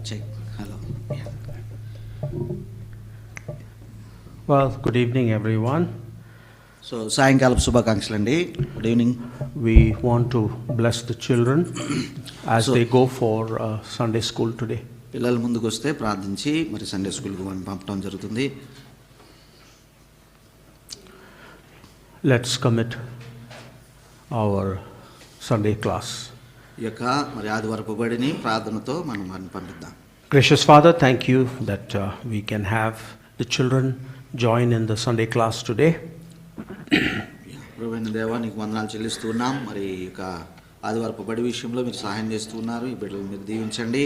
Check. Hello. Yeah. Well, good evening, everyone. So, సాయంకాలపు శుభాకాంక్షలు అండి. Good evening. We want to bless the children as they go for Sunday school today. పిల్లలు ముందుకు వస్తే ప్రార్థించి మరి Sunday స్కూల్కి పంపడం జరుగుతుంది. Let's commit our Sunday class. ఈ యొక్క మరి ఆదివారపు బడిని ప్రార్థనతో మనం వారిని పంపిద్దాం. Gracious Father, thank you that we can have the children join in the Sunday class today. ప్రభువైన దేవా నీకు వందనాలు చెల్లిస్తూ ఉన్నాం. మరి ఇక ఆదివారపు బడి విషయంలో మీరు సహాయం చేస్తూ ఉన్నారు. ఈ బిడ్డలు మీరు దీవించండి.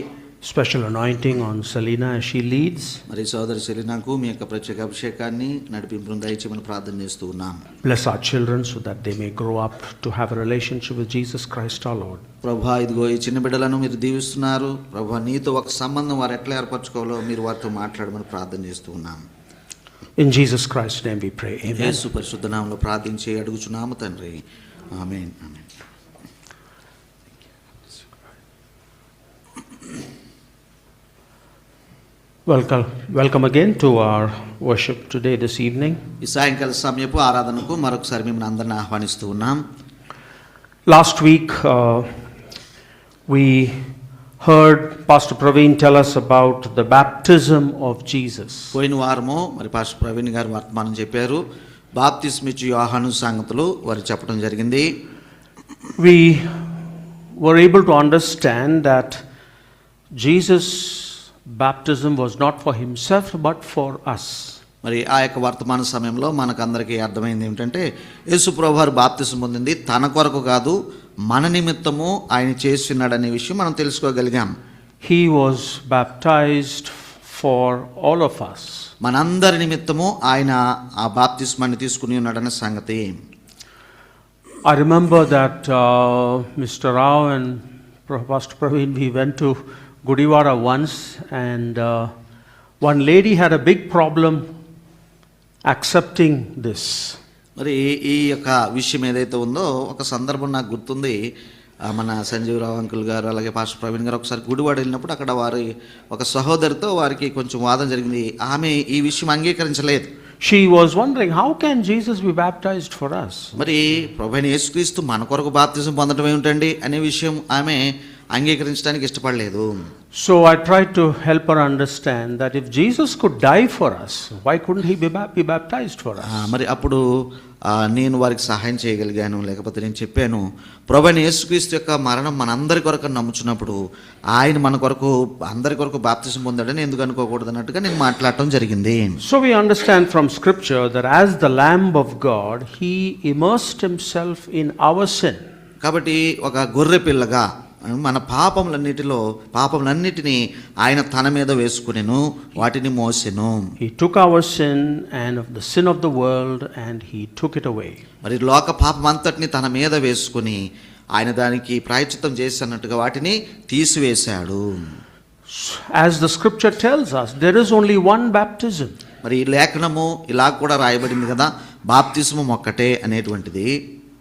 Special anointing on Selina as she leads. మరి సోదరి సెలీనాకు మీ యొక్క ప్రత్యేక అభిషేకాన్ని నడిపింపును దయచేయమని ప్రార్థన చేస్తూ ఉన్నాం. Bless our children so that they may grow up to have a relationship with Jesus Christ our Lord. ప్రభా ఇదిగో ఈ చిన్న బిడ్డలను మీరు దీవిస్తున్నారు. ప్రభా నీతో ఒక సంబంధం వారు ఎట్లా ఏర్పరచుకోవాలో మీరు వారితో మాట్లాడమని ప్రార్థన చేస్తూ ఉన్నాం. In Jesus Christ's name we pray. Amen. యేసు పరిశుద్ధ నామములో ప్రార్థించి అడుగుచున్నాము తండ్రి. ఆమేన్. ఆమేన్. Welcome again to our worship today this evening. ఈ సాయంకాల సమయపు ఆరాధనకు మరొకసారి మిమ్మల్ని అందరిని ఆహ్వానిస్తూ ఉన్నాం. Last week we heard Pastor Praveen tell us about the baptism of Jesus. పోయిన వారము మరి పాస్టర్ ప్రవీణ్ గారు వర్తమానం చెప్పారు. బాప్తిస్మిచ్చు యోహాను సంగతులు వారు చెప్పడం జరిగింది. We were able to understand that Jesus' baptism was not for himself but for us. మరి ఆ యొక్క వర్తమాన సమయంలో మనకందరికీ అర్థమైంది ఏమిటంటే యేసు ప్రభువు వారు బాప్తిసం పొందింది తన కొరకు కాదు, మన నిమిత్తము ఆయన చేస్తున్నాడనే విషయం మనం తెలుసుకోగలిగాం. He was baptized for all of us. మనందరి నిమిత్తము ఆయన ఆ బాప్తిస్మాన్ని తీసుకుని ఉన్నాడనే సంగతి. I remember that Mr. Rao and Pastor Praveen, we went to Gudivada once, and one lady had a big problem accepting this. మరి ఈ యొక్క విషయం ఏదైతే ఉందో ఒక సందర్భం నాకు గుర్తుంది. మన సంజీవరావు అంకుల్ గారు అలాగే పాస్టర్ ప్రవీణ్ గారు ఒకసారి గుడివాడ వెళ్ళినప్పుడు అక్కడ వారి ఒక సహోదరితో వారికి కొంచెం వాదన జరిగింది. ఆమె ఈ విషయం అంగీకరించలేదు. She was wondering, how can Jesus be baptized for us? మరి ప్రభువైన యేసుక్రీస్తు మన కొరకు బాప్తిజం పొందడం ఏమిటండి అనే విషయం ఆమె అంగీకరించడానికి ఇష్టపడలేదు. So I tried to help her understand that if Jesus could die for us, why couldn't he be baptized for us? మరి అప్పుడు నేను వారికి సహాయం చేయగలిగాను. లేకపోతే నేను చెప్పాను, ప్రభువైన యేసుక్రీస్తు యొక్క మరణం మనందరి కొరకు నమ్ముచున్నప్పుడు ఆయన మన కొరకు అందరి కొరకు బాప్తిజం పొందాడని ఎందుకు అనుకోకూడదు అన్నట్టుగా నేను మాట్లాడటం జరిగింది. So we understand from scripture that as the Lamb of God, he immersed himself in our sin. కాబట్టి ఒక గొర్రె పిల్లగా మన పాపములన్నిటినీ ఆయన తన మీద వేసుకునేను, వాటిని మోసెను. He took our sin and of the sin of the world and he took it away. మరి లోక పాపం అంతటిని తన మీద వేసుకుని ఆయన దానికి ప్రాయశ్చిత్తం చేసినట్టుగా వాటిని తీసివేశాడు. As the scripture tells us, there is only one baptism. మరి ఈ లేఖనము ఇలా కూడా రాయబడింది కదా, బాప్తిస్మం ఒక్కటే అనేటువంటిది.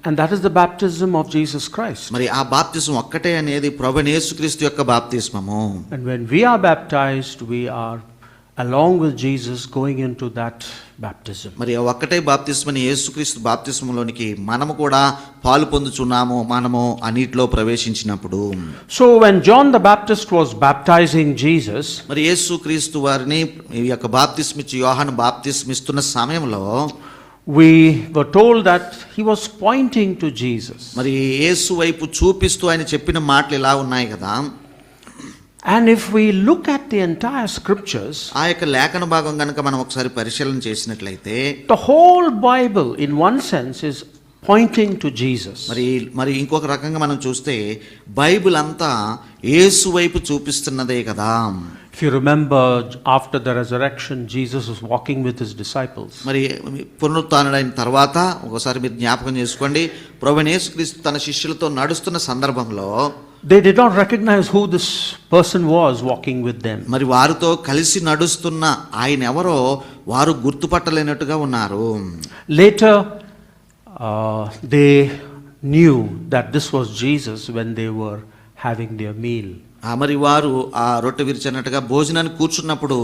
And that is the baptism of Jesus Christ. మరి ఆ బాప్తిస్మం ఒక్కటే అనేది ప్రభువైన యేసుక్రీస్తు యొక్క బాప్తిస్మము. And when we are baptized, we are along with Jesus going into that baptism. మరి ఒక్కటే బాప్తిస్మని యేసుక్రీస్తు బాప్తిస్మంలోనికి మనము కూడా పాలు పొందుచున్నాము, మనము ఆ నీటిలో ప్రవేశించినప్పుడు. So when John the Baptist was baptizing Jesus, మరి యేసుక్రీస్తు వారిని ఈ యొక్క బాప్తిస్మిచ్చి యోహాను బాప్తిస్మిస్తున్న సమయంలో we were told that he was pointing to Jesus. మరి యేసు వైపు చూపిస్తూ ఆయన చెప్పిన మాటలు ఇలా ఉన్నాయి కదా. And if we look at the entire scriptures, ఆ యొక్క లేఖన భాగం గనుక మనం ఒకసారి పరిశీలన చేసినట్లయితే the whole Bible in one sense is pointing to Jesus. మరి ఇంకొక రకంగా మనం చూస్తే బైబిల్ అంతా యేసు వైపు చూపిస్తున్నదే కదా. If you remember, after the resurrection, Jesus was walking with his disciples. మరి పునరుత్థానుడైన తర్వాత ఒకసారి మీరు జ్ఞాపకం చేసుకోండి, ప్రభువైన యేసుక్రీస్తు తన శిష్యులతో నడుస్తున్న సందర్భంలో they did not recognize who this person was walking with them. మరి వారితో కలిసి నడుస్తున్న ఆయన ఎవరో వారు గుర్తుపట్టలేనట్టుగా ఉన్నారు. Later they knew that this was Jesus when they were having their meal మరి వారు ఆ రొట్టె విరిచినట్టుగా భోజనానికి కూర్చున్నప్పుడు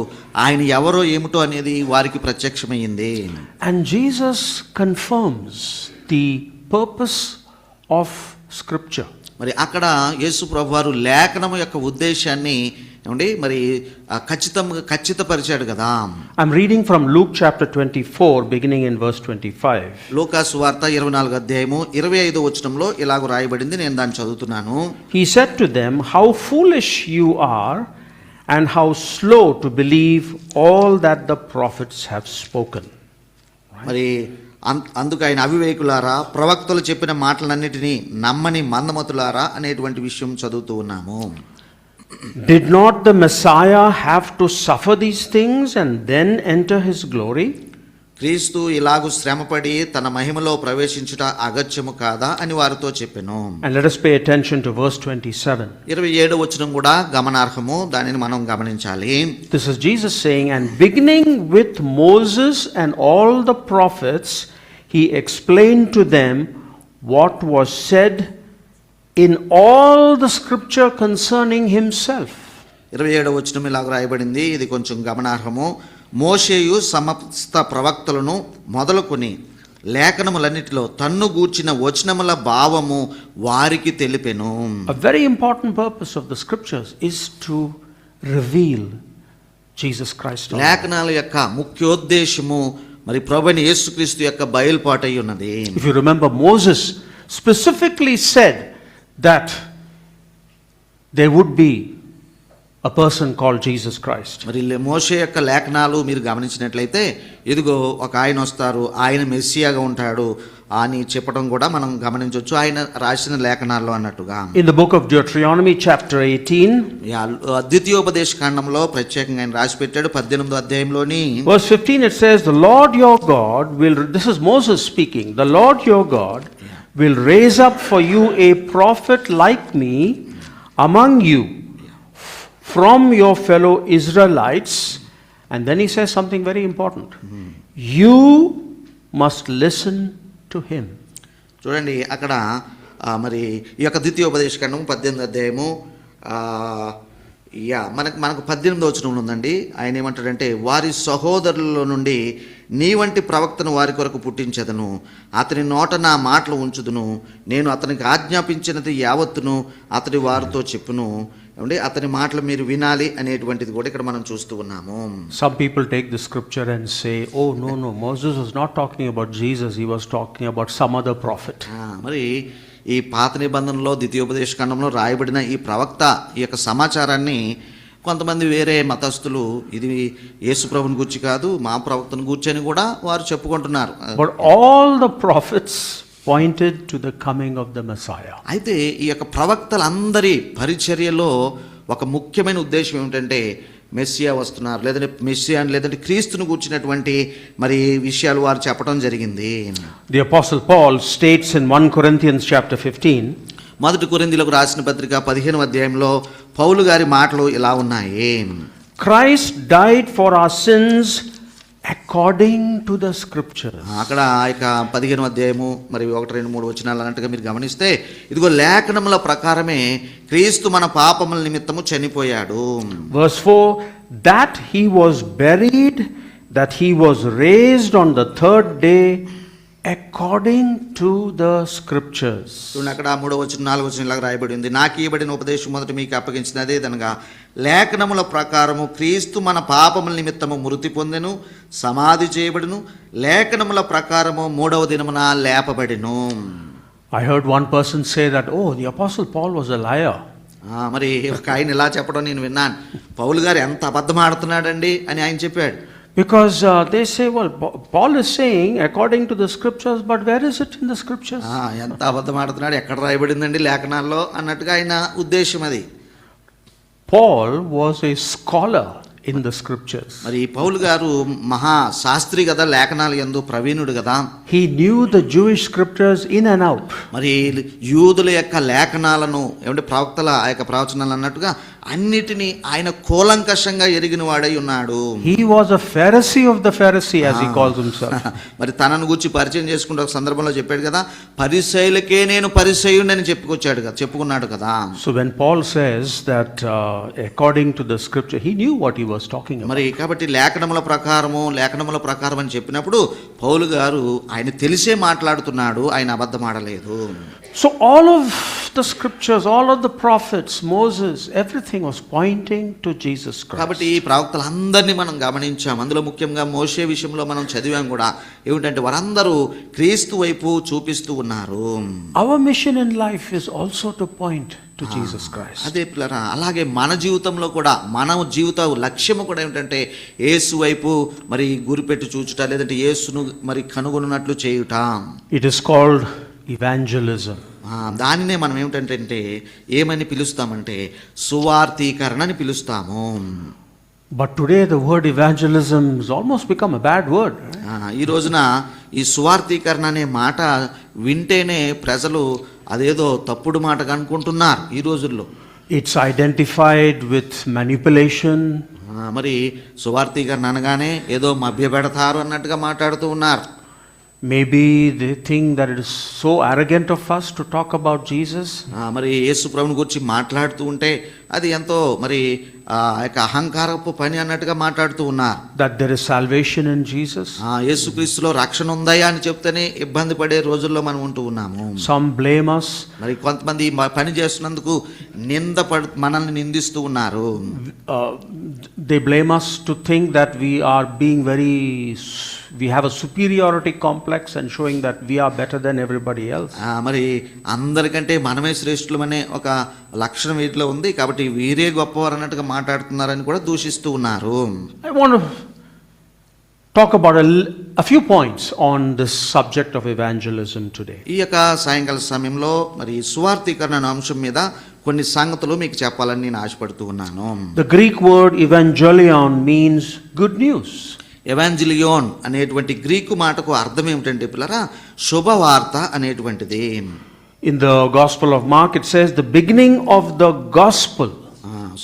ఆయన ఎవరో ఏమిటో అనేది వారికి ప్రత్యక్షమైంది. And Jesus confirms the purpose of Scripture. మరి అక్కడ యేసు ప్రభువారు లేఖనము యొక్క ఉద్దేశాన్ని ఏమండి మరి ఖచ్చితపరిచాడు కదా. I'm reading from Luke chapter 24 beginning in verse 25. లూకా సువార్త 24వ అధ్యాయము 25వ వచనంలో ఇలాగ రాయబడింది. నేను దాన్ని చదువుతున్నాను. He said to them, "How foolish you are, and how slow to believe all that the prophets have spoken." మరి అందుకు ఆయన అవివేకులారా, ప్రవక్తలు చెప్పిన మాటలన్నిటినీ నమ్మని మందమతులారా అనేటువంటి విషయం చదువుతూ ఉన్నాము. Did not the Messiah have to suffer these things and then enter his glory? క్రీస్తు ఇలాగు శ్రమపడి తన మహిమలో ప్రవేశించుట అగత్యము కాదా అని వారితో చెప్పెను. And let us pay attention to verse 27. 27వ వచనం కూడా గమనార్హము, దానిని మనం గమనించాలి. This is Jesus saying, "And beginning with Moses and all the prophets, he explained to them what was said in all the scripture concerning himself." 27వ వచనం ఇలాగ రాయబడింది, ఇది కొంచెం గమనార్హము. మోషేయు సమస్త ప్రవక్తలను మొదలుకొని లేఖనములన్నిటిలో తన్ను గూర్చిన వచనముల భావము వారికి తెలిపెను. A very important purpose of the scriptures is to reveal Jesus Christ. లేఖనాల యొక్క ముఖ్యోద్దేశము మరి ప్రభువైన యేసుక్రీస్తు యొక్క బయలుపాటై ఉన్నది. If you remember, Moses specifically said that there would be a person called Jesus Christ. మరి మోషే యొక్క లేఖనాలు మీరు గమనించినట్లయితే ఇదిగో ఒక ఆయన వస్తారు, ఆయన మెస్సియాగా ఉంటాడు అని చెప్పడం కూడా మనం గమనించవచ్చు ఆయన రాసిన లేఖనాల్లో అన్నట్టుగా. In the book of Deuteronomy chapter 18, ద్వితీయోపదేశ కాండంలో ప్రత్యేకంగా ఆయన రాసి పెట్టాడు 18వ అధ్యాయంలోని verse 15 it says, "The Lord your God will," this is Moses speaking, "the Lord your God will raise up for you a prophet like me among you from your fellow Israelites." And then he says something very important. You must listen to him. చూడండి అక్కడ మరి ఈ యొక్క ద్వితీయోపదేశకాండం 18వ అధ్యాయము మనకు 18వ వచనంలో ఉందండి. ఆయన ఏమంటాడంటే, వారి సహోదరుల నుండి నీ వంటి ప్రవక్తను వారి కొరకు పుట్టించదను, అతని నోట నా మాటలు ఉంచుదును, నేను అతనికి ఆజ్ఞాపించినది యావత్తును అతడి వారితో చెప్పును. ఏమండి అతని మాటలు మీరు వినాలి అనేటువంటిది కూడా ఇక్కడ మనం చూస్తూ ఉన్నాము. Some people take the scripture and say, "Oh no, Moses was not talking about Jesus, he was talking about some other prophet." మరి ఈ పాత నిబంధనలో ద్వితీయోపదేశ ఖండంలో రాయబడిన ఈ ప్రవక్త ఈ యొక్క సమాచారాన్ని కొంతమంది వేరే మతస్థులు ఇది యేసు ప్రభుని గూర్చి కాదు మా ప్రవక్తను గూర్చి అని కూడా వారు చెప్పుకుంటున్నారు. But all the prophets pointed to the coming of the Messiah. అయితే ఈ యొక్క ప్రవక్తలందరి పరిచర్యలో ఒక ముఖ్యమైన ఉద్దేశం ఏమిటంటే మెస్సియా వస్తున్నారు, లేదంటే క్రీస్తును గూర్చినటువంటి మరి విషయాలు వారు చెప్పడం జరిగింది. The Apostle Paul states in 1 Corinthians chapter 15, మొదటి కొరింథీయులకు రాసిన పత్రిక 15వ అధ్యాయంలో పౌలు గారి మాటలు ఇలా ఉన్నాయి. "Christ died for our sins according to the scriptures." అక్కడ ఇక 15వ అధ్యాయము మరి 1, 2, 3 వచనాలు అన్నట్టుగా మీరు గమనిస్తే ఇదిగో లేఖనముల ప్రకారమే క్రీస్తు మన పాపముల నిమిత్తము చనిపోయాడు. Verse 4, "That he was buried, that he was raised on the third day according to the scriptures." చూడండి అక్కడ 3వ వచనం 4వ వచనం ఇలాగ రాయబడి ఉంది. నాకు ఇవ్వబడిన ఉపదేశం మొదట మీకు అప్పగించిన అదేదనగా లేఖనముల ప్రకారము క్రీస్తు మన పాపముల నిమిత్తము మృతి పొందెను, సమాధి చేయబడును, లేఖనముల ప్రకారము 3వ దినమున లేపబడెను. I heard one person say that, "Oh, the Apostle Paul was a liar." మరి ఒక ఆయన ఇలా చెప్పడం నేను విన్నాను, పౌలు గారు ఎంత అబద్ధం ఆడుతున్నాడండి అని ఆయన చెప్పాడు. Because they say, "Well, Paul is saying according to the scriptures, but where is it in the scriptures?" ఎంత అబద్ధం ఆడుతున్నాడు, ఎక్కడ రాయబడిందండి లేఖనాల్లో అన్నట్టుగా ఆయన ఉద్దేశం అది. Paul was a scholar in the scriptures. మరి పౌలు గారు మహా శాస్త్రి కదా, లేఖనాలు యందు ప్రవీణుడు కదా. He knew the Jewish scriptures in and out. మరి యూదుల యొక్క లేఖనాలను ఏమంటే ప్రవక్తల ఆ యొక్క ప్రవచనాలు అన్నట్టుగా అన్నిటినీ ఆయన కూలంకషంగా ఎరిగిన వాడై ఉన్నాడు. He was a Pharisee of the Pharisee, as he calls himself. మరి తనను గురించి పరిచయం చేసుకుంటే ఒక సందర్భంలో చెప్పాడు కదా, పరిసయ్యులకే నేను పరిసయ్యుడని చెప్పుకున్నాడు కదా. So when Paul says that according to the scripture, he knew what he was talking about. మరి కాబట్టి లేఖనముల ప్రకారం అని చెప్పినప్పుడు పౌలు గారు ఆయన తెలిసే మాట్లాడుతున్నాడు, ఆయన అబద్ధం ఆడలేదు. So all of the scriptures, all of the prophets, Moses, everything was pointing to Jesus Christ. కాబట్టి ఈ ప్రవక్తలందరినీ మనం గమనించాం. అందులో ముఖ్యంగా మోషే విషయంలో మనం చదివాం కూడా. ఏమిటంటే వారందరూ క్రీస్తు వైపు చూపిస్తూ ఉన్నారు. Our mission in life is also to point to Jesus Christ. అదే పిల్లరా, అలాగే మన జీవితంలో కూడా మన జీవిత లక్ష్యము కూడా ఏమిటంటే యేసు వైపు మరి గురిపెట్టి చూచుట, లేదంటే యేసును మరి కనుగొనున్నట్లు చేయుట. It is called evangelism. దానినే మనం ఏమిటంటే ఏమని పిలుస్తామంటే సువార్తీకరణ అని పిలుస్తాము. But today the word evangelism has almost become a bad word. ఈ రోజున ఈ సువార్తీకరణ అనే మాట వింటేనే ప్రజలు అదేదో తప్పుడు మాటగా అనుకుంటున్నారు ఈ రోజుల్లో. It's identified with manipulation. మరి సువార్తీకరణ అనగానే ఏదో మభ్యపెడతారు అన్నట్టుగా మాట్లాడుతూ ఉన్నారు. Maybe they think that it is so arrogant of us to talk about Jesus. మరి యేసు ప్రభువుని గురించి మాట్లాడుతూ ఉంటే అది ఎంతో మరి అహంకారపు పని అన్నట్టుగా మాట్లాడుతూ ఉన్నారు. That there is salvation in Jesus. యేసుక్రీస్తులో రక్షణ ఉందయా అని చెప్తేనే ఇబ్బంది పడే రోజుల్లో మనం ఉంటూ ఉన్నాము. Some blame us. మరి కొంతమంది పని చేస్తున్నందుకు మనల్ని నిందిస్తూ ఉన్నారు. They blame us to think that we have a superiority complex and showing that we are better than everybody else. మరి అందరికంటే మనమే శ్రేష్ఠులమనే ఒక లక్షణం వీటిలో ఉంది, కాబట్టి వీరే గొప్పవారు అన్నట్టుగా మాట్లాడుతున్నారని కూడా దూషిస్తూ ఉన్నారు. I want to talk about a few points on this subject of evangelism today. ఈ యొక్క సాయంకాల సమయంలో మరి సువార్తీకరణ అనే అంశం మీద కొన్ని సంగతులు మీకు చెప్పాలని నేను ఆశపడుతూ ఉన్నాను. The Greek word evangelion means good news. ఎవాంజలియోన్ అనేటువంటి గ్రీకు మాటకు అర్థం ఏమిటంటే పిల్లరా, శుభవార్త అనేటువంటిది. In the Gospel of Mark it says the beginning of the gospel.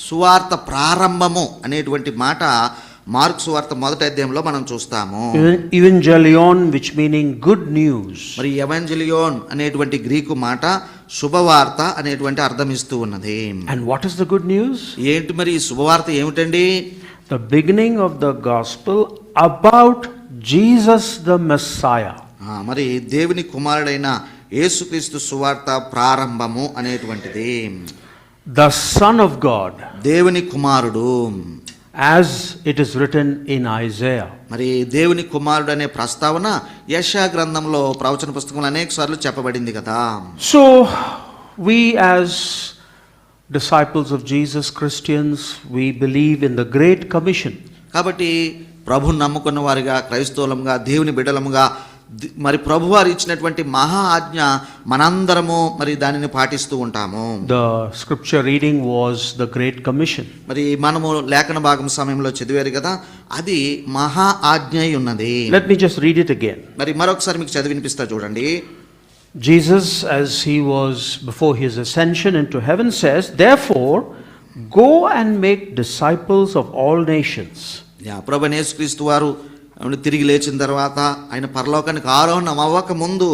సువార్త ప్రారంభము అనేటువంటి మాట మార్కు సువార్త 1వ అధ్యాయంలో మనం చూస్తాము. Evangelion, which meaning good news. మరి ఎవాంజలియోన్ అనేటువంటి గ్రీకు మాట శుభవార్త అనేటువంటి అర్థం ఇస్తూ ఉన్నది. And what is the good news? ఏంటి మరి ఈ శుభవార్త ఏమిటండి? The beginning of the gospel about Jesus the Messiah. మరి దేవుని కుమారుడైన యేసుక్రీస్తు సువార్త ప్రారంభము అనేటువంటిది. The Son of God. దేవుని కుమారుడు. As it is written in Isaiah. మరి దేవుని కుమారుడు అనే ప్రస్తావన యెషయా గ్రంథంలో ప్రవచన పుస్తకంలో అనేక సార్లు చెప్పబడింది కదా. So we as disciples of Jesus, Christians, we believe in the Great Commission. కాబట్టి ప్రభువుని నమ్ముకున్న వారిగా, క్రైస్తవులముగా, దేవుని బిడ్డలముగా మరి ప్రభువారు ఇచ్చినటువంటి మహా ఆజ్ఞ మనందరము మరి దానిని పాటిస్తూ ఉంటాము. The scripture reading was the Great Commission. మరి మనము లేఖన భాగం సమయంలో చదివారు కదా, అది మహా ఆజ్ఞ అయి ఉన్నది. Let me just read it again. మరి మరొకసారి మీకు చదివి వినిపిస్తా చూడండి. Jesus, as he was before his ascension into heaven, says, therefore, go and make disciples of all nations. ప్రభువైన యేసుక్రీస్తు వారు తిరిగి లేచిన తర్వాత ఆయన పరలోకానికి ఆరోహణం అవ్వక ముందు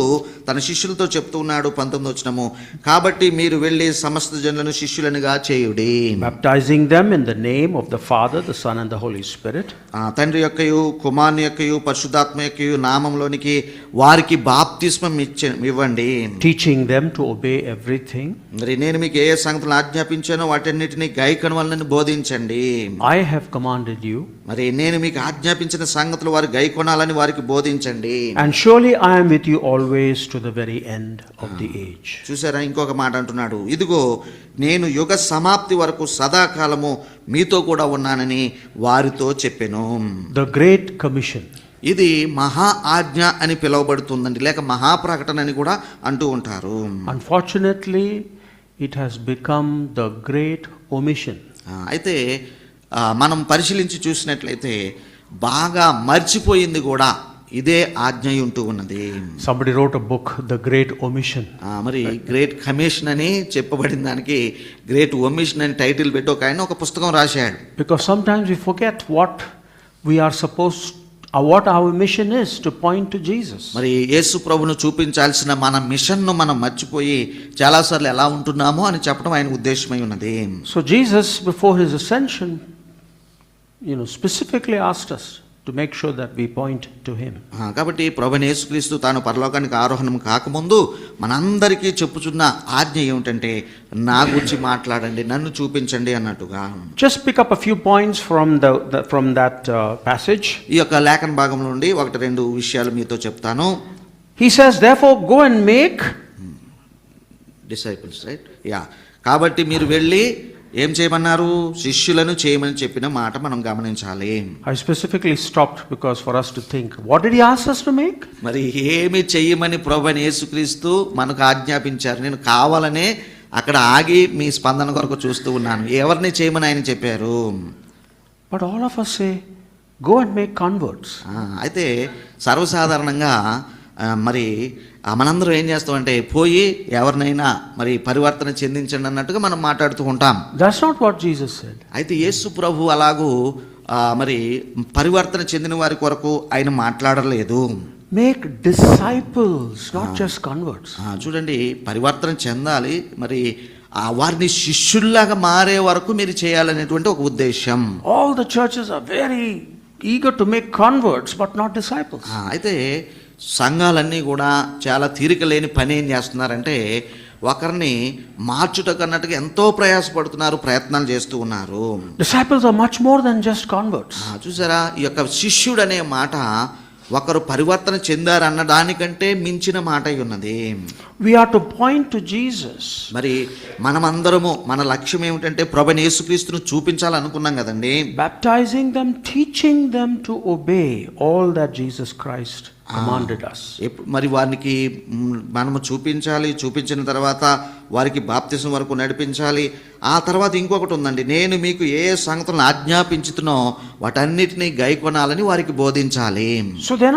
తన శిష్యులతో చెప్తూ ఉన్నాడు 19వ వచనము, కాబట్టి మీరు వెళ్ళి సమస్త జనులను శిష్యులనుగా చేయుడి. Baptizing them in the name of the Father, the Son and the Holy Spirit. తండ్రి యొక్కయు కుమారుని యొక్కయు పరిశుద్ధాత్మ యొక్కయు నామంలోనికి వారికి బాప్తిస్మం ఇవ్వండి. Teaching them to obey everything. మరి నేను మీకు ఏ సంగతులను ఆజ్ఞాపించానో వాటన్నిటిని గైకొనవలనని బోధించండి. I have commanded you. మరి నేను మీకు ఆజ్ఞాపించిన సంగతులు వారు గైకొనాలని వారికి బోధించండి. And surely I am with you always to the very end of the age. చూసారా, ఇంకొక మాట అంటున్నాడు, ఇదిగో నేను యుగ సమాప్తి వరకు సదాకాలము మీతో కూడా ఉన్నానని వారితో చెప్పెను. The Great Commission. ఇది మహా ఆజ్ఞ అని పిలువబడుతుందండి, లేక మహాప్రకటన అని కూడా అంటూ ఉంటారు. Unfortunately, it has become the Great Omission. అయితే మనం పరిశీలించి చూసినట్లయితే బాగా మర్చిపోయింది కూడా ఇదే ఆజ్ఞ ఉంటూ ఉన్నది. Somebody wrote a book, The Great Omission. మరి గ్రేట్ కమిషన్ అని చెప్పబడిన దానికి గ్రేట్ ఒమిషన్ అని టైటిల్ పెట్టి ఒక ఆయన ఒక పుస్తకం రాశాడు. Because sometimes we forget what we are supposed, or what our mission is, to point to Jesus. మరి యేసు ప్రభును చూపించాల్సిన మన మిషన్ను మనం మర్చిపోయి చాలాసార్లు ఎలా ఉంటున్నామో అని చెప్పడం ఆయన ఉద్దేశమై ఉన్నది. So Jesus, before his ascension, specifically asked us to make sure that we point to him. కాబట్టి ప్రభువైన యేసుక్రీస్తు తాను పరలోకానికి ఆరోహణం కాకముందు మనందరికీ చెప్పుచున్న ఆజ్ఞ ఏమిటంటే నా గురించి మాట్లాడండి, నన్ను చూపించండి అన్నట్టుగా. Just pick up a few points from that passage. ఈ యొక్క లేఖన భాగం నుండి ఒకటి రెండు విషయాలు మీతో చెప్తాను. He says, therefore go and make disciples, right? కాబట్టి మీరు వెళ్ళి ఏం చేయమన్నారు? శిష్యులను చేయమని చెప్పిన మాట మనం గమనించాలి. I specifically stopped because for us to think, what did he ask us to make? మరి ఏమి చెయ్యమని ప్రభువైన యేసుక్రీస్తు మనకు ఆజ్ఞాపించారు. నేను కావాలనే అక్కడ ఆగి మీ స్పందన కొరకు చూస్తూ ఉన్నాను. ఎవరిని చేయమని ఆయన చెప్పారు? But all of us say, go and make converts. అయితే సర్వసాధారణంగా మరి మనందరం ఏం చేస్తామంటే పోయి ఎవరినైనా మరి పరివర్తన చెందించండి అన్నట్టుగా మనం మాట్లాడుతూ ఉంటాం. That's not what Jesus said. అయితే యేసు ప్రభు అలాగూ మరి పరివర్తన చెందిన వారి కొరకు ఆయన మాట్లాడలేదు. Make disciples, not just converts. చూడండి, పరివర్తన చెందాలి, మరి వారిని శిష్యుల్లాగా మారే వరకు మీరు చేయాలనేటువంటి ఒక ఉద్దేశం. All the churches are very eager to make converts but not disciples. అయితే సంఘాలన్నీ కూడా చాలా తీరిక లేని పని ఏం చేస్తున్నారంటే ఒకరిని మార్చుటకు అన్నట్టుగా ఎంతో ప్రయాసపడుతున్నారు, ప్రయత్నాలు చేస్తూ ఉన్నారు. Disciples are much more than just converts. చూసారా, ఈ యొక్క శిష్యుడు అనే మాట ఒకరు పరివర్తన చెందారు అన్నదానికంటే మించిన మాట అయి ఉన్నది. We are to point to Jesus. మరి మనమందరము మన లక్ష్యం ఏమిటంటే ప్రభువైన యేసుక్రీస్తును చూపించాలనుకున్నాం కదండి. Baptizing them, teaching them to obey all that Jesus Christ commanded us. మరి వారికి మనము చూపించాలి, చూపించిన తర్వాత వారికి బాప్తిసం వరకు నడిపించాలి. ఆ తర్వాత ఇంకొకటి ఉందండి, నేను మీకు ఏ సంగతులను ఆజ్ఞాపించుతునో వాటన్నిటినీ గైకొనాలని వారికి బోధించాలి. So we are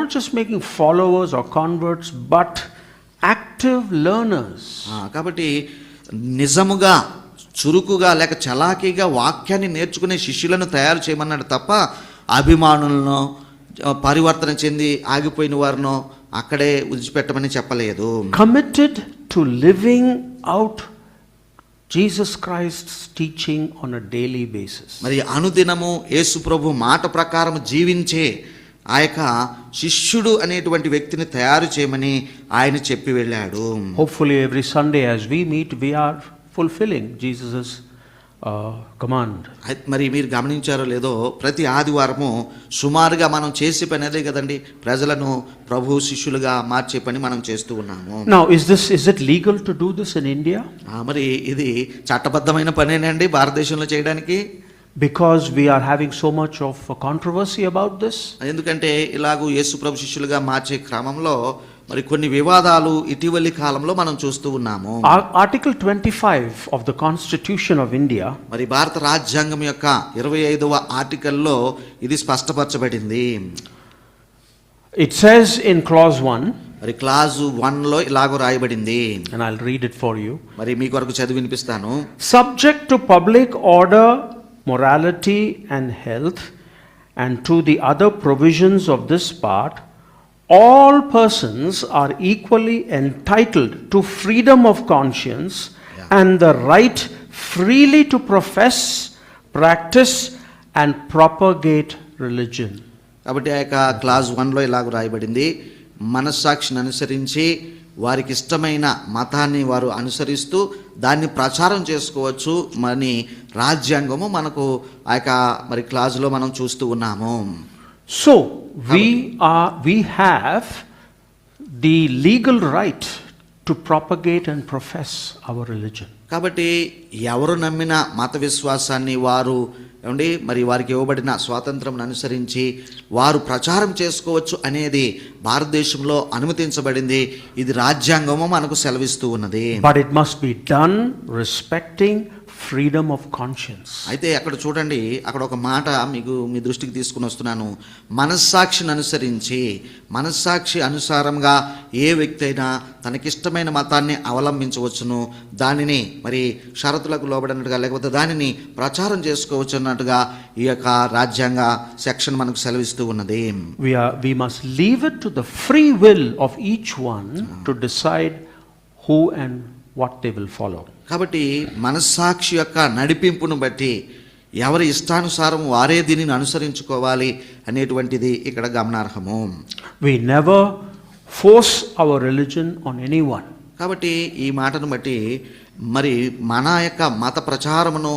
not just making followers or converts, but active learners. కాబట్టి నిజముగా చురుకుగా లేక చలాకీగా వాక్యాన్ని నేర్చుకునే శిష్యులను తయారు చేయమన్నాడు తప్ప అభిమానులను పరివర్తన చెంది ఆగిపోయిన వారినో అక్కడే విడిచిపెట్టమని చెప్పలేదు. Committed to living out Jesus Christ's teaching on a daily basis. మరి అనుదినము యేసు ప్రభు మాట ప్రకారం జీవించే ఆ యొక్క శిష్యుడు అనేటువంటి వ్యక్తిని తయారు చేయమని ఆయన చెప్పి వెళ్ళాడు. Hopefully every Sunday as we meet, we are fulfilling Jesus's command. మరి మీరు గమనించారో లేదో, ప్రతి ఆదివారము సుమారుగా మనం చేసే పని అదే కదండి, ప్రజలను ప్రభు శిష్యులుగా మార్చే పని మనం చేస్తూ ఉన్నాము. Now is it legal to do this in India? మరి ఇది చట్టబద్ధమైన పనేనండి భారతదేశంలో చేయడానికి? Because we are having so much of a controversy about this. ఎందుకంటే ఇలాగూ యేసు ప్రభు శిష్యులుగా మార్చే క్రమంలో మరి కొన్ని వివాదాలు ఇటీవలి కాలంలో మనం చూస్తూ ఉన్నాము. Article 25 of the Constitution of India, మరి భారత రాజ్యాంగం యొక్క 25వ ఆర్టికల్లో ఇది స్పష్టపరచబడింది. It says in clause 1, మరి క్లాజు 1లో ఇలాగో రాయబడింది. and I'll read it for you. మరి మీ కొరకు చదివి వినిపిస్తాను. Subject to public order, morality and health, and to the other provisions of this part, all persons are equally entitled to freedom of conscience and the right freely to profess, practice and propagate religion. కాబట్టి ఆ యొక్క clause 1లో ఇలాగ రాయబడింది, మనస్సాక్షిని అనుసరించి వారికి ఇష్టమైన మతాన్ని వారు అనుసరిస్తూ దాన్ని ప్రచారం చేసుకోవచ్చు అని రాజ్యాంగము మనకు ఆ యొక్క మరి క్లాజులో మనం చూస్తూ ఉన్నాము. So we have the legal right to propagate and profess our religion. కాబట్టి ఎవరు నమ్మిన మత విశ్వాసాన్ని వారు ఏమండి మరి వారికి ఇవ్వబడిన స్వాతంత్రం అనుసరించి వారు ప్రచారం చేసుకోవచ్చు అనేది భారతదేశంలో అనుమతించబడింది. ఇది రాజ్యాంగము మనకు సెలవిస్తూ ఉన్నది. But it must be done respecting freedom of conscience. అయితే అక్కడ చూడండి, అక్కడ ఒక మాట మీకు మీ దృష్టికి తీసుకుని వస్తున్నాను. మనస్సాక్షిని అనుసరించి, మనస్సాక్షి అనుసారంగా ఏ వ్యక్తి అయినా తనకిష్టమైన మతాన్ని అవలంబించవచ్చును, దానిని మరి షరతులకు లోబడినట్టుగా లేకపోతే దానిని ప్రచారం చేసుకోవచ్చు అన్నట్టుగా ఈ యొక్క రాజ్యాంగ సెక్షన్ మనకు సెలవిస్తూ ఉన్నది. We must leave it to the free will of each one to decide who and what they will follow. కాబట్టి మనస్సాక్షి యొక్క నడిపింపును బట్టి ఎవరి ఇష్టానుసారం వారే దీనిని అనుసరించుకోవాలి అనేటువంటిది ఇక్కడ గమనార్హము. We never force our religion on anyone. కాబట్టి ఈ మాటను బట్టి మరి మన యొక్క మత ప్రచారమును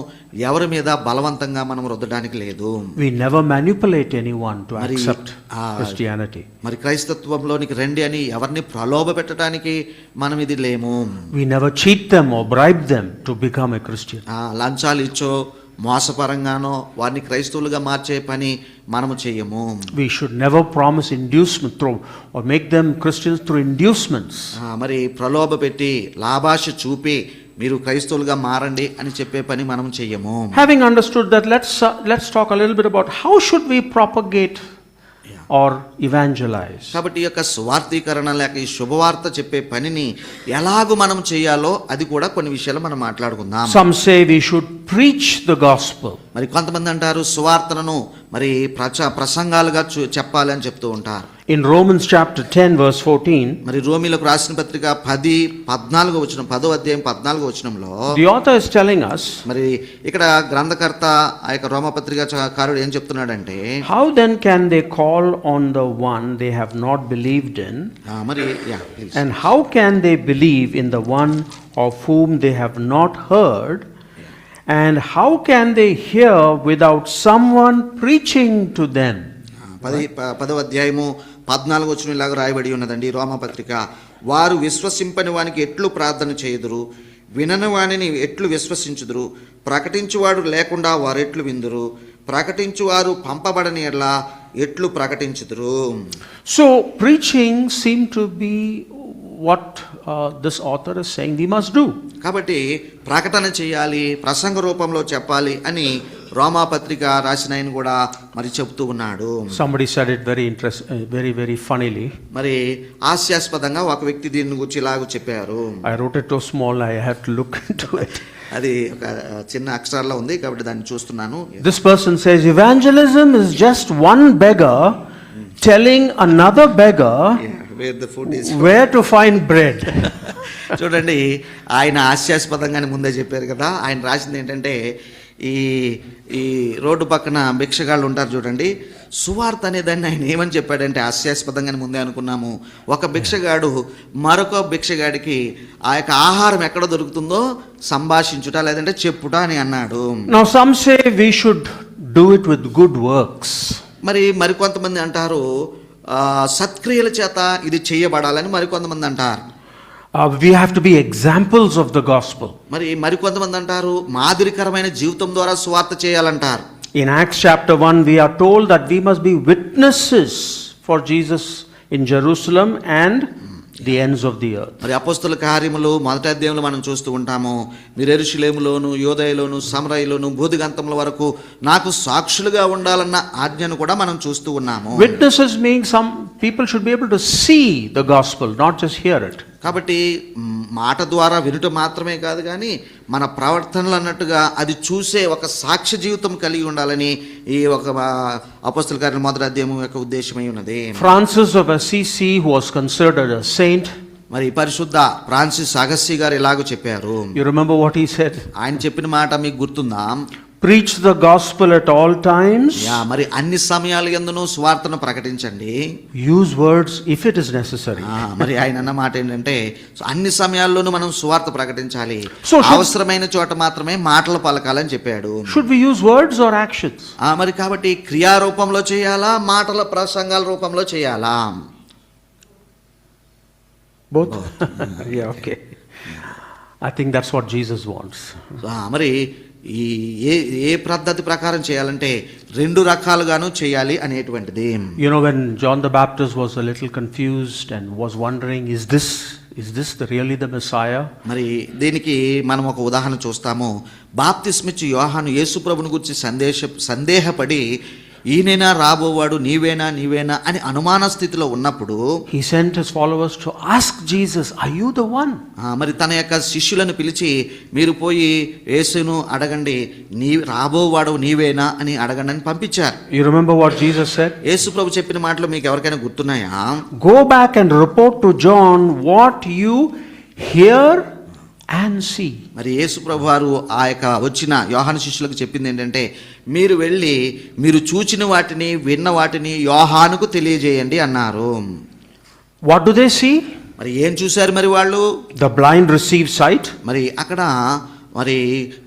ఎవరి మీద బలవంతంగా మనం రుద్దడానికి లేదు. We never manipulate anyone to మరి accept Christianity. మరి క్రైస్తత్వంలోనికి రండి అని ఎవరిని ప్రలోభ పెట్టడానికి మనం ఇది లేము. We never cheat them or bribe them to become a Christian. లంచాలు ఇచ్చో మోసపరంగానో వారిని క్రైస్తవులుగా మార్చే పని మనము చేయము. We should never promise inducement through or make them Christians through inducements. మరి ప్రలోభ పెట్టి లాభాశ చూపి మీరు క్రైస్తవులుగా మారండి అని చెప్పే పని మనం చెయ్యము. Having understood that, let's talk a little bit about how should we propagate or evangelize. కాబట్టి ఈ యొక్క స్వార్థీకరణ లేక ఈ శుభవార్త చెప్పే పనిని ఎలాగూ మనం చేయాలో అది కూడా కొన్ని విషయాలు మనం మాట్లాడుకుందాం. Some say we should preach the gospel. మరి కొంతమంది అంటారు సువార్తను మరి ప్రసంగాలుగా చెప్పాలి అని చెప్తూ ఉంటారు. In Romans chapter 10 verse 14, మరి రోమీలకు రాసిన పత్రిక 10:14 వచనం 10వ అధ్యాయం 14వ వచనంలో the author is telling us, మరి ఇక్కడ గ్రంథకర్త ఆ యొక్క రోమ పత్రిక కారుడు ఏం చెప్తున్నాడంటే, how then can they call on the one they have not believed in? మరి And how can they believe in the one of whom they have not heard? And how can they hear without someone preaching to them? 10వ అధ్యాయము 14వ వచనం ఇలాగ రాయబడి ఉన్నదండి రోమపత్రిక. వారు విశ్వసింపని వానికి ఎట్లు ప్రార్థన చేయుదురు, వినని వానిని ఎట్లు విశ్వసించుదురు, ప్రకటించువాడు లేకుండా వారు ఎట్లు విందురు, ప్రకటించువారు పంపబడని ఎడ్ల ఎట్లు ప్రకటించుదురు. So preaching seemed to be what this author is saying we must do. కాబట్టి ప్రకటన చేయాలి, ప్రసంగ రూపంలో చెప్పాలి అని రోమా పత్రిక రాసిన ఆయన కూడా మరి చెప్తూ ఉన్నాడు. Somebody said it very funnily. మరి హాస్యాస్పదంగా ఒక వ్యక్తి దీని గురించి ఇలాగ చెప్పారు. I wrote it too small, I had to look into it. అది ఒక చిన్న అక్షరాల్లో ఉంది కాబట్టి దాన్ని చూస్తున్నాను. This person says evangelism is just one beggar telling another beggar where to find bread. చూడండి, ఆయన హాస్యాస్పదంగానే ముందే చెప్పారు కదా. ఆయన రాసింది ఏంటంటే, ఈ రోడ్డు పక్కన భిక్షగాళ్ళు ఉంటారు చూడండి, సువార్త అనేదాన్ని ఆయన ఏమని చెప్పాడంటే హాస్యాస్పదంగానే ముందే అనుకున్నాము. ఒక భిక్షగాడు మరొక భిక్షగాడికి ఆ యొక్క ఆహారం ఎక్కడ దొరుకుతుందో సంభాషించుట లేదంటే చెప్పుట అని అన్నాడు. Now some say we should do it with good works. మరికొంతమంది అంటారు సత్క్రియల చేత ఇది చేయబడాలని మరికొంతమంది అంటారు. We have to be examples of the gospel. మరికొంతమంది అంటారు మాదిరికరమైన జీవితం ద్వారా సువార్త చేయాలంటారు. In Acts chapter 1 we are told that we must be witnesses for Jesus in Jerusalem and the ends of the earth. అపొస్తలుల కార్యములు 1వ అధ్యాయంలో మనం చూస్తూ ఉంటాము, మీరు యెరూషలేములోను యూదయలోను సమరయలోను భూదిగంతముల వరకు నాకు సాక్షులుగా ఉండాలన్న ఆజ్ఞను కూడా మనం చూస్తూ ఉన్నాము. Witnesses means some people should be able to see the gospel, not just hear it. కాబట్టి మాట ద్వారా వినుట మాత్రమే కాదు కానీ మన ప్రవర్తనలు అన్నట్టుగా అది చూసే ఒక సాక్ష్య జీవితం కలిగి ఉండాలని ఈ ఒక అపొస్తలుల కార్యములు 1వ అధ్యాయం యొక్క ఉద్దేశమై ఉన్నది. Francis of Assisi, who was considered a saint, పరిశుద్ధ ఫ్రాన్సిస్ అగస్సీ గారు ఇలాగ చెప్పారు. You remember what he said? ఆయన చెప్పిన మాట మీకు గుర్తుందా? Preach the gospel at all times. అన్ని సమయాల యందును సువార్తను ప్రకటించండి. Use words if it is necessary. ఆయన అన్న మాట ఏంటంటే అన్ని సమయాల్లోనూ మనం సువార్త ప్రకటించాలి, అవసరమైన చోట మాత్రమే మాటలు పలకాలని చెప్పాడు. Should we use words or actions? కాబట్టి క్రియారూపంలో చేయాలా, మాటల ప్రసంగాల రూపంలో చేయాలా? Both. Yeah, okay. I think that's what Jesus wants. ఏ పద్ధతి ప్రకారం చేయాలంటే 2 రకాలుగాను చేయాలి అనేటువంటిది. You know, when John the Baptist was a little confused and was wondering, is is this really the Messiah? మరి దీనికి మనం ఒక ఉదాహరణ చూస్తాము. బాప్తిస్మిచ్చి యోహాను యేసు ప్రభుని గురించి సందేహపడి ఈయనైనా రాబోవాడు, నీవేనా అని అనుమాన స్థితిలో ఉన్నప్పుడు He sent his followers to ask Jesus, are you the one? మరి తన యొక్క శిష్యులను పిలిచి మీరు పోయి యేసును అడగండి, రాబోవాడు నీవేనా అని అడగండి అని పంపించారు. You remember what Jesus said? యేసు ప్రభు చెప్పిన మాటలు మీకు ఎవరికైనా గుర్తున్నాయా? Go back and report to John what you hear and see. మరి యేసు ప్రభు వారు ఆ యొక్క వచ్చిన యోహాను శిష్యులకు చెప్పింది ఏంటంటే, మీరు వెళ్ళి మీరు చూచిన వాటిని విన్న వాటిని యోహానుకు తెలియజేయండి అన్నారు. What do they see? మరి ఏం చూశారు మరి వాళ్ళు? The blind receive sight. మరి అక్కడ మరి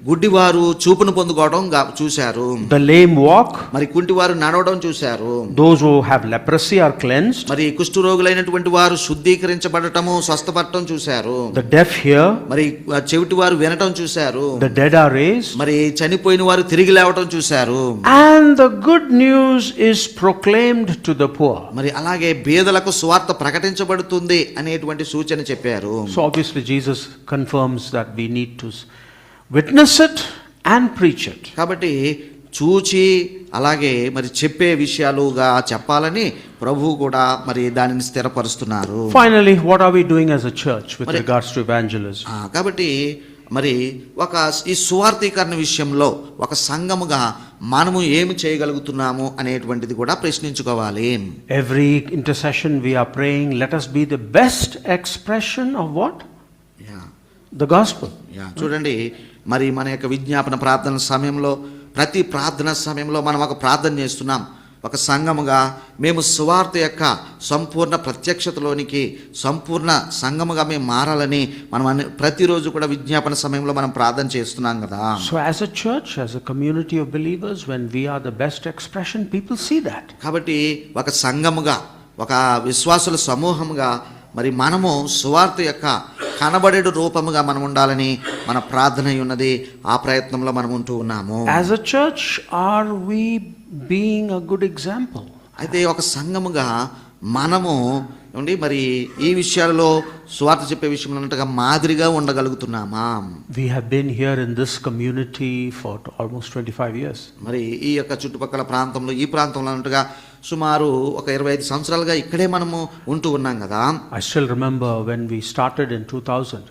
గుడ్డివారు చూపును పొందుకోవడం చూశారు. The lame walk. మరి కుంటివారు నడవడం చూశారు. Those who have leprosy are cleansed. మరి కుష్ఠరోగులైనటువంటి వారు శుద్ధీకరించబడటము, స్వస్థపడటం చూశారు. The deaf hear. మరి చెవిటి వారు వినటం చూశారు. The dead are raised. మరి చనిపోయిన వారు తిరిగి లేవటం చూశారు. And the good news is proclaimed to the poor. మరి అలాగే బీదలకు సువార్త ప్రకటించబడుతుంది అనేటువంటి సూచన చెప్పారు. So obviously Jesus confirms that we need to witness it and preach it. కాబట్టి చూచి అలాగే మరి చెప్పే విషయాలుగా చెప్పాలని ప్రభువు కూడా మరి దానిని స్థిరపరుస్తున్నారు. Finally, what are we doing as a church with regards to evangelism? కాబట్టి మరి ఈ సువార్తీకరణ విషయంలో ఒక సంఘముగా మనము ఏమి చేయగలుగుతున్నాము అనేటువంటిది కూడా ప్రశ్నించుకోవాలి. Every intercession we are praying, let us be the best expression of what? The gospel. చూడండి, మరి మన యొక్క విజ్ఞాపన ప్రార్థన సమయంలో, ప్రతి ప్రార్థన సమయంలో మనం ఒక ప్రార్థన చేస్తున్నాం. ఒక సంఘముగా మేము సువార్త యొక్క సంపూర్ణ ప్రత్యక్షతలోనికి సంపూర్ణ సంఘముగా మేము మారాలని మనం ప్రతిరోజు కూడా విజ్ఞాపన సమయంలో మనం ప్రార్థన చేస్తున్నాం కదా. So as a church, as a community of believers, when we are the best expression, people see that. కాబట్టి ఒక సంఘముగా, ఒక విశ్వాసుల సమూహముగా మరి మనము సువార్త యొక్క కనబడేడు రూపముగా మనం ఉండాలని మన ప్రార్థన ఉన్నది. ఆ ప్రయత్నంలో మనం ఉంటూ ఉన్నాము. As a church, are we being a good example? అయితే ఒక సంఘముగా మనము మరి ఈ విషయాలలో సువార్త చెప్పే విషయంలో ఉన్నట్టుగా మాదిరిగా ఉండగలుగుతున్నామా? We have been here in this community for almost 25 years. మరి ఈ యొక్క చుట్టుపక్కల ప్రాంతంలో, ఈ ప్రాంతంలో ఉన్నట్టుగా సుమారు ఒక 25 సంవత్సరాలుగా ఇక్కడే మనము ఉంటూ ఉన్నాం కదా. I still remember when we started in 2000.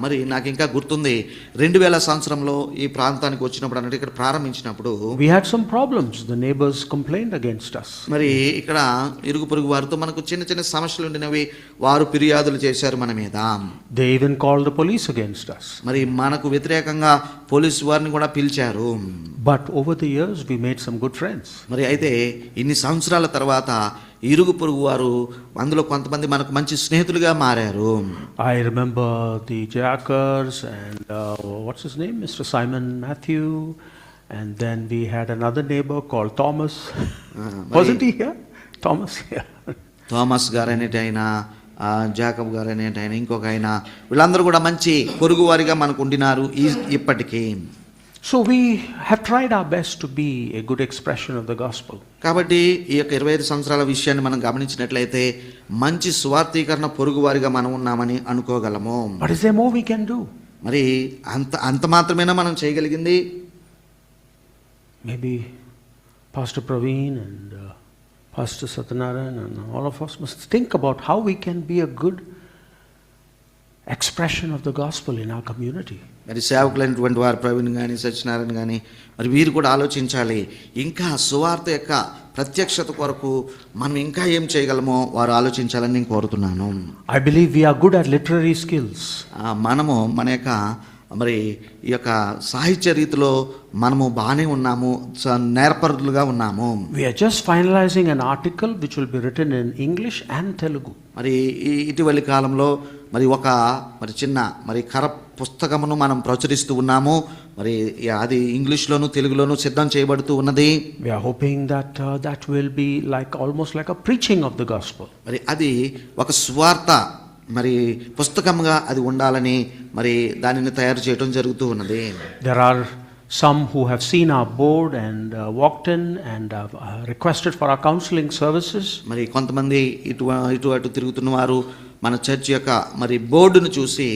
మరి నాకు ఇంకా గుర్తుంది, 2000 సంవత్సరంలో ఈ ప్రాంతానికి వచ్చినప్పుడు అన్నట్టు ఇక్కడ ప్రారంభించినప్పుడు we had some problems. The neighbors complained against us. మరి ఇక్కడ ఇరుగు పొరుగు వారితో మనకు చిన్న చిన్న సమస్యలు ఉండినవి. వారు ఫిర్యాదులు చేశారు మన మీద. They even called the police against us. మరి మనకు వ్యతిరేకంగా పోలీసు వారిని కూడా పిలిచారు. But over the years we made some good friends. మరి అయితే ఇన్ని సంవత్సరాల తర్వాత ఇరుగు పొరుగు వారు అందులో కొంతమంది మనకు మంచి స్నేహితులుగా మారారు. I remember the Jackers and what's his name, Mr. Simon Matthew, and then we had another neighbor called Thomas. Wasn't he here? Thomas here. Thomas గారు అనేటైనా, జాకబ్ గారు అనేటైనా, ఇంకొక ఆయన, వీళ్ళందరూ కూడా మంచి పొరుగు వారిగా మనకు ఉండినారు ఇప్పటికీ. So we have tried our best to be a good expression of the gospel. కాబట్టి ఈ యొక్క 25 సంవత్సరాల విషయాన్ని మనం గమనించినట్లయితే మంచి సువార్తీకరణ పొరుగువారిగా మనం ఉన్నామని అనుకోగలము. But is there more we can do? మరి అంత మాత్రమేనా మనం చేయగలిగింది? Maybe Pastor Praveen and Pastor Satyanarayan and all of us must think about how we can be a good expression of the gospel in our community. మరి సేవకులైనటువంటి వారు ప్రవీణ్ కానీ, సత్యనారాయణ కానీ, మరి వీరు కూడా ఆలోచించాలి. ఇంకా సువార్త యొక్క ప్రత్యక్షత కొరకు మనం ఇంకా ఏం చేయగలమో వారు ఆలోచించాలని నేను కోరుతున్నాను. I believe we are good at literary skills. మనము మన యొక్క మరి ఈ యొక్క సాహిత్య రీతిలో మనము బాగానే ఉన్నాము, నేర్పరులుగా ఉన్నాము. We are just finalizing an article which will be written in English and Telugu. మరి ఇటీవలి కాలంలో మరి మరి చిన్న మరి కర పుస్తకమును మనం ప్రచురిస్తూ ఉన్నాము. మరి అది ఇంగ్లీష్లోను తెలుగులోను సిద్ధం చేయబడుతూ ఉన్నది. We are hoping that that will be almost like a preaching of the gospel. మరి అది ఒక సువార్త మరి పుస్తకంగా అది ఉండాలని మరి దానిని తయారు చేయడం జరుగుతూ ఉన్నది. There are some who have seen our board and walked in and have requested for our counseling services. మరి కొంతమంది ఇటు అటు తిరుగుతున్న వారు మన చర్చ్ యొక్క మరి బోర్డును చూసి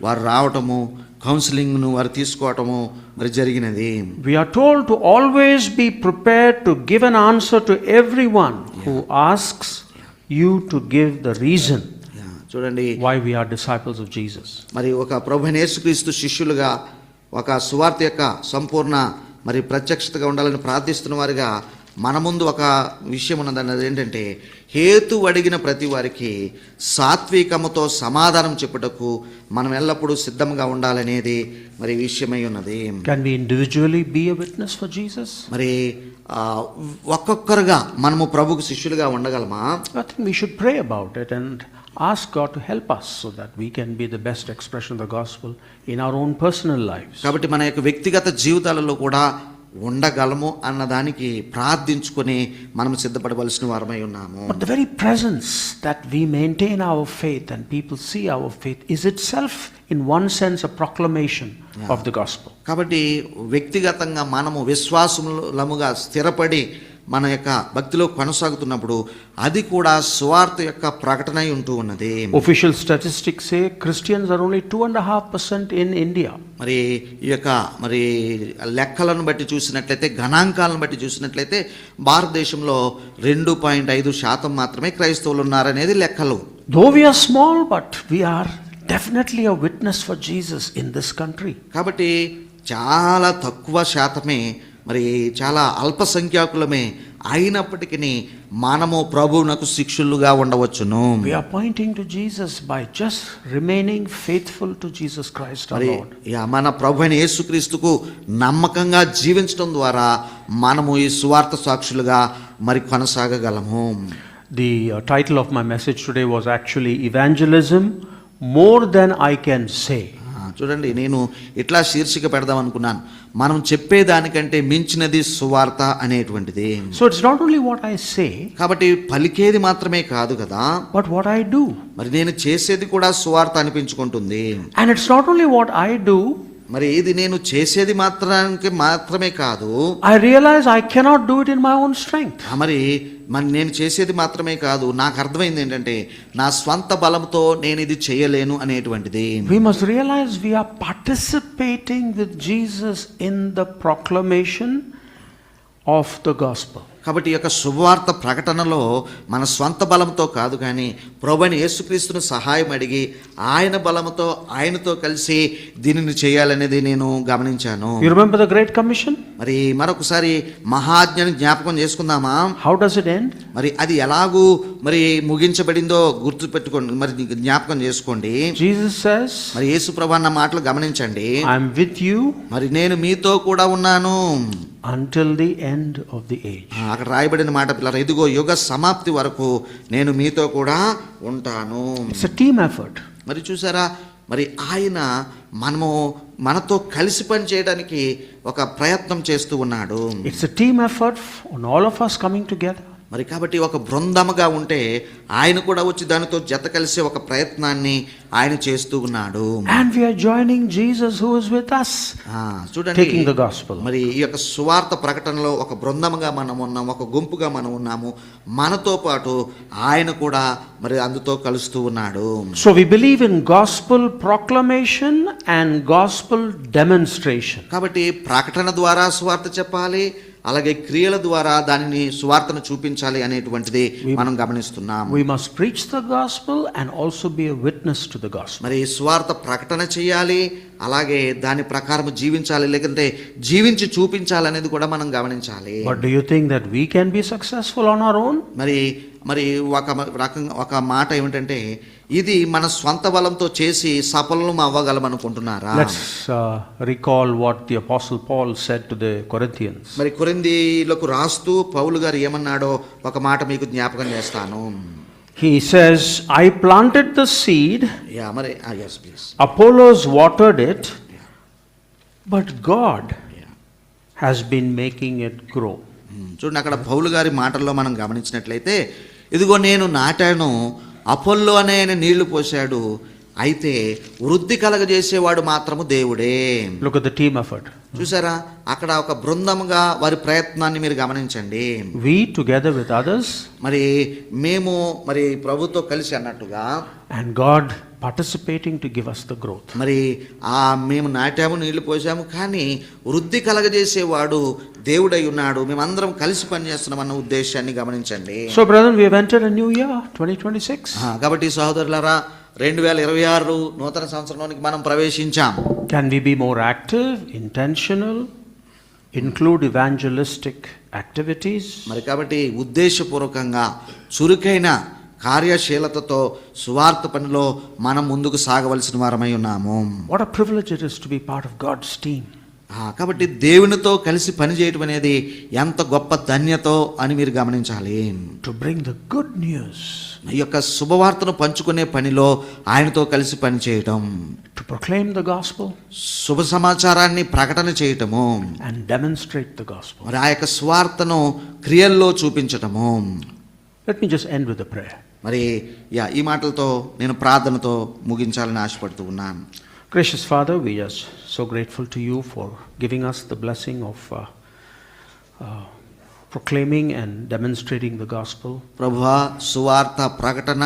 వారు రావటము, కౌన్సిలింగ్ను వారు తీసుకోవటము మరి జరిగినది. We are told to always be prepared to give an answer to everyone who asks you to give the reason చూడండి, why we are disciples of Jesus. మరి ఒక ప్రభువైన యేసుక్రీస్తు శిష్యులుగా ఒక సువార్త యొక్క సంపూర్ణ మరి ప్రత్యక్షతగా ఉండాలని ప్రార్థిస్తున్న వారిగా మన ముందు ఒక విషయం ఉన్నదండి. అదేంటంటే హేతు అడిగిన ప్రతి వారికి సాత్వికముతో సమాధానం చెప్పుటకు మనం ఎల్లప్పుడూ సిద్ధంగా ఉండాలనేది మరి విషయమై ఉన్నది. Can we individually be a witness for Jesus? మరి ఒక్కొక్కరుగా మనము ప్రభుకు శిష్యులుగా ఉండగలమా? I think we should pray about it and ask God to help us so that we can be the best expression of the gospel in our own personal lives. కాబట్టి మన యొక్క వ్యక్తిగత జీవితాలలో కూడా ఉండగలము అన్నదానికి ప్రార్థించుకొని మనం సిద్ధపడవలసిన వారమై ఉన్నాము. But the very presence that we maintain our faith and people see our faith is itself in one sense a proclamation of the gospel. కాబట్టి వ్యక్తిగతంగా మనము విశ్వాసములముగా స్థిరపడి మన యొక్క భక్తిలో కొనసాగుతున్నప్పుడు అది కూడా సువార్త యొక్క ప్రకటన అయి ఉంటూ ఉన్నది. Official statistics say Christians are only 2.5% in India. మరి ఈ యొక్క మరి లెక్కలను బట్టి చూసినట్లయితే, గణాంకాలను బట్టి చూసినట్లయితే భారతదేశంలో 2.5% మాత్రమే క్రైస్తవులు ఉన్నారనేది లెక్కలు. Though we are small, but we are definitely a witness for Jesus in this country. కాబట్టి చాలా తక్కువ శాతమే, మరి చాలా అల్పసంఖ్యాకులమే అయినప్పటికీ మనము ప్రభువునకు శిష్యులుగా ఉండవచ్చును. We are pointing to Jesus by just remaining faithful to Jesus Christ our Lord. మన ప్రభువైన యేసుక్రీస్తుకు నమ్మకంగా జీవించడం ద్వారా మనము ఈ సువార్త సాక్షులుగా మరి కొనసాగగలము. The title of my message today was actually Evangelism More Than I Can Say. చూడండి, నేను ఇట్లా శీర్షిక పెడదాం అనుకున్నాను, మనం చెప్పేదానికంటే మించినది సువార్త అనేటువంటిది. So it's not only what I say, కాబట్టి పలికేది మాత్రమే కాదు కదా, but what I do. మరి నేను చేసేది కూడా సువార్త అనిపించుకుంటుంది. And it's not only what I do, మరి ఇది నేను చేసేది మాత్రమే కాదు, I realize I cannot do it in my own strength. మరి నేను చేసేది మాత్రమే కాదు, నాకు అర్థమైంది ఏంటంటే నా స్వంత బలంతో నేను ఇది చేయలేను అనేటువంటిది. We must realize we are participating with Jesus in the proclamation of the gospel. కాబట్టి ఈ యొక్క శుభవార్త ప్రకటనలో మన స్వంత బలంతో కాదు, కానీ ప్రభువైన యేసుక్రీస్తును సహాయం అడిగి ఆయన బలంతో ఆయనతో కలిసి దీనిని చేయాలనేది నేను గమనించాను. You remember the Great Commission? మరి మరొకసారి మహాజ్ఞాని జ్ఞాపకం చేసుకుందామా? How does it end? మరి అది ఎలాగూ మరి ముగించబడిందో గుర్తు పెట్టుకోండి, మరి జ్ఞాపకం చేసుకోండి. Jesus says, మరి యేసు ప్రభు అన్న మాటలు గమనించండి. I am with you మరి నేను మీతో కూడా ఉన్నాను until the end of the age. అక్కడ రాయబడిన మాట పిల్లలు, ఇదిగో యుగ సమాప్తి వరకు నేను మీతో కూడా ఉంటాను. It's a team effort. మరి చూసారా, మరి ఆయన మనతో కలిసి పని చేయడానికి ఒక ప్రయత్నం చేస్తూ ఉన్నాడు. It's a team effort on all of us coming together. మరి కాబట్టి ఒక బృందముగా ఉంటే ఆయన కూడా వచ్చి దానితో జత కలిసి ఒక ప్రయత్నాన్ని ఆయన చేస్తూ ఉన్నాడు. And we are joining Jesus who is with us, చూడండి, taking the gospel. మరి ఈ యొక్క సువార్త ప్రకటనలో ఒక బృందముగా మనం ఉన్నాము, ఒక గుంపుగా మనం ఉన్నాము, మనతో పాటు ఆయన కూడా మరి అందుతో కలుస్తూ ఉన్నాడు. So we believe in gospel proclamation and gospel demonstration. కాబట్టి ప్రకటన ద్వారా సువార్త చెప్పాలి, అలాగే క్రియల ద్వారా దానిని సువార్తను చూపించాలి అనేటువంటిది మనం గమనిస్తున్నాం. We must preach the gospel and also be a witness to the gospel. మరి సువార్త ప్రకటన చేయాలి, అలాగే దాని ప్రకారం జీవించాలి, లేదంటే జీవించి చూపించాలి అనేది కూడా మనం గమనించాలి. But do you think that we can be successful on our own? మరి ఒక మాట ఏమిటంటే, ఇది మన స్వంత బలంతో చేసి సఫలం అవ్వగలం అనుకుంటున్నారా? Let's recall what the apostle Paul said to the Corinthians. మరి కొరింథీయులకు రాస్తూ పౌలు గారు ఏమన్నాడో ఒక మాట మీకు జ్ఞాపకం చేస్తాను. He says, I planted the seed, yes please. Apollos watered it, but God has been making it grow. చూడండి, అక్కడ పౌలు గారి మాటల్లో మనం గమనించినట్లయితే, ఇదిగో నేను నాటాను, అపోల్లో అనే ఆయన నీళ్లు పోశాడు, అయితే వృద్ధి కలగజేసేవాడు మాత్రము దేవుడే. Look at the team effort. చూసారా, అక్కడ ఒక బృందముగా వారి ప్రయత్నాన్ని మీరు గమనించండి. We together with others, మరి మేము మరి ప్రభుతో కలిసి అన్నట్టుగా, and God participating to give us the growth. మరి మేము నాటాము, నీళ్లు పోసాము, కానీ వృద్ధి కలగజేసేవాడు దేవుడై ఉన్నాడు. మేమందరం కలిసి పనిచేస్తున్నాం అన్న ఉద్దేశాన్ని గమనించండి. So brethren, we have entered a new year, 2026. కాబట్టి సహోదరులారా, 2026 నూతన సంవత్సరంలోనికి మనం ప్రవేశించాం. Can we be more active, intentional, include evangelistic activities? మరి కాబట్టి ఉద్దేశపూర్వకంగా చురుకైన కార్యశీలతతో సువార్త పనిలో మనం ముందుకు సాగవలసిన వారమై ఉన్నాము. What a privilege it is to be part of God's team. కాబట్టి దేవునితో కలిసి పనిచేయటం అనేది ఎంత గొప్ప ధన్యతో అని మీరు గమనించాలి. To bring the good news. ఈ యొక్క శుభవార్తను పంచుకునే పనిలో ఆయనతో కలిసి పనిచేయటం, To proclaim the gospel. శుభ సమాచారాన్ని ప్రకటన చేయటము, And demonstrate the gospel. మరి ఆ యొక్క స్వార్థను క్రియల్లో చూపించటము. Let me just end with a prayer. మరి ఈ మాటలతో నేను ప్రార్థనతో ముగించాలని ఆశపడుతూ ఉన్నాను. Gracious Father, we are so grateful to you for giving us the blessing of proclaiming and demonstrating the gospel. ప్రభువా, సువార్త ప్రకటన,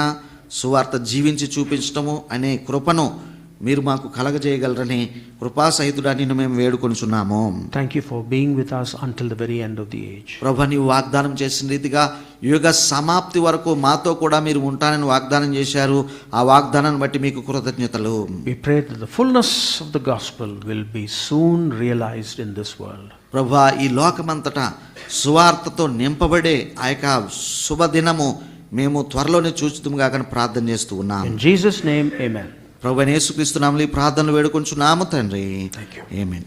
సువార్త జీవించి చూపించటము అనే కృపను మీరు మాకు కలగజేయగలరని కృపాసహితుడా నిన్ను మేము వేడుకొనుచున్నాము. Thank you for being with us until the very end of the age. ప్రభువా, నీవు వాగ్దానం చేసిన రీతిగా యుగ సమాప్తి వరకు మాతో కూడా మీరు ఉంటానని వాగ్దానం చేశారు. ఆ వాగ్దానాన్ని బట్టి మీకు కృతజ్ఞతలు. We pray that the fullness of the gospel will be soon realized in this world. ప్రభువా, ఈ లోకమంతటా సువార్తతో నింపబడే ఆ యొక్క శుభదినము మేము త్వరలోనే చూచుదుముగా కానీ ప్రార్థన చేస్తూ ఉన్నాము. In Jesus' name, amen. ప్రభువైన యేసుక్రీస్తు నామములో ఈ ప్రార్థనలు వేడుకొంచున్నాము తండ్రి. Thank you. ఆమేన్.